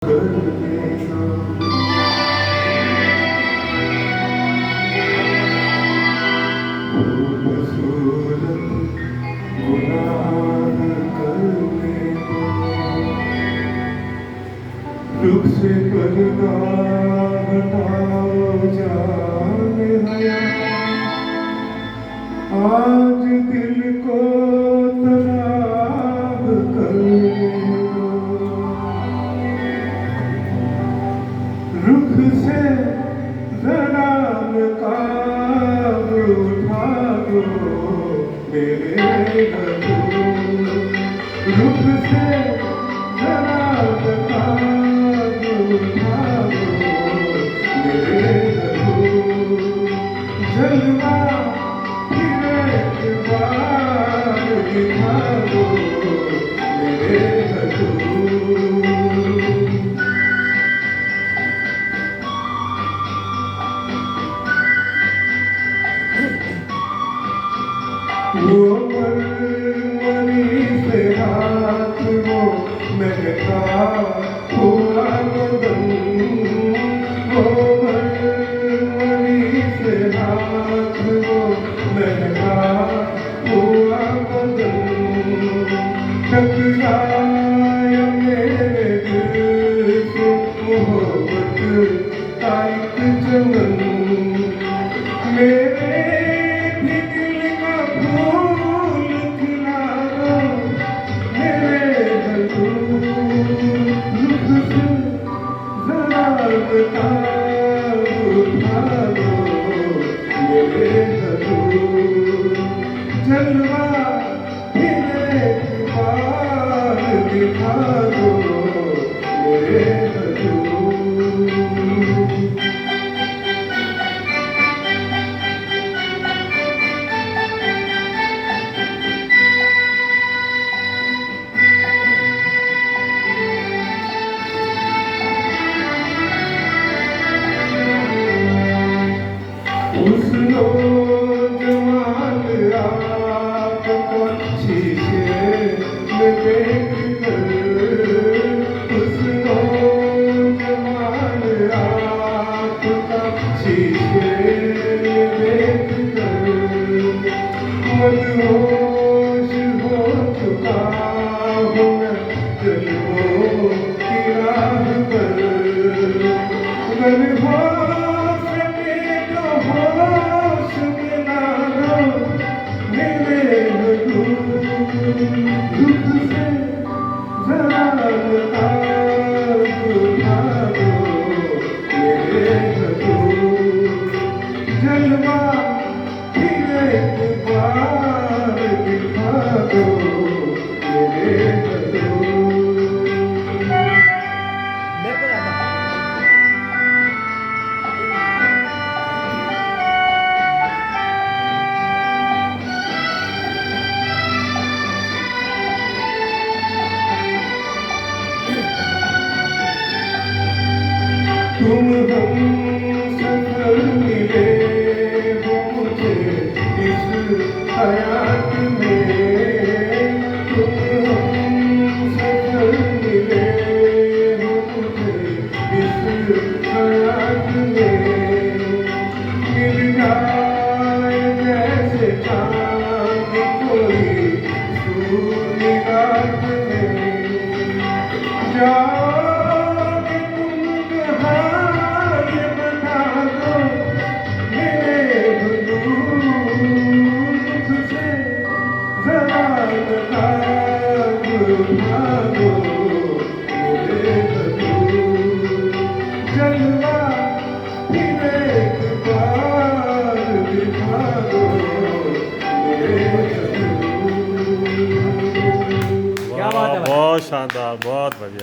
दुख से पर्दा हटाओ जाने हया, आज दिल को तबाह करने दो। रुख से जरा नकाब उठा दो मेरे बंधु, रुख से जरा नकाब उठा दो मेरे बंधु। जलवा फिर एक बार दिखा दो मेरे बंधु। वो मरी से हाथ वो महका हुआ बदन, वो मरी से हाथ वो महका हुआ बदन। टकराया मेरे दिल से मोहब्बत का एक चमन, मेरे जलवा फिर एक बार दिखा दो मेरे बंधु। उस नौजवान आपको शीशे में देख कर, उस नौजवान आपका शीशे में देख कर मदहोश हो चुका हूँ मैं जन्मों की राह पर। अगर होश मिला दो मेरे बंधु, दुख से जरा नकाब उठा दो मेरे बंधु। जलवा फिर एक बार दिखा दो मेरे बंधु। तुम हम सफर मिले हो मुझे इस हयात में, तुम हम सफर मिले हो मुझे इस हयात में। मिल जाए जैसे चांद कोई सूनी रात में, जाओगे तुम कहाँ ये बता दो मेरे बंधु। दुख से जरा नकाब उठा दो मेरे बंधु। जलवा फिर एक बार दिखा दो मेरे बंधु। क्या बात है, बहुत शानदार, बहुत बढ़िया।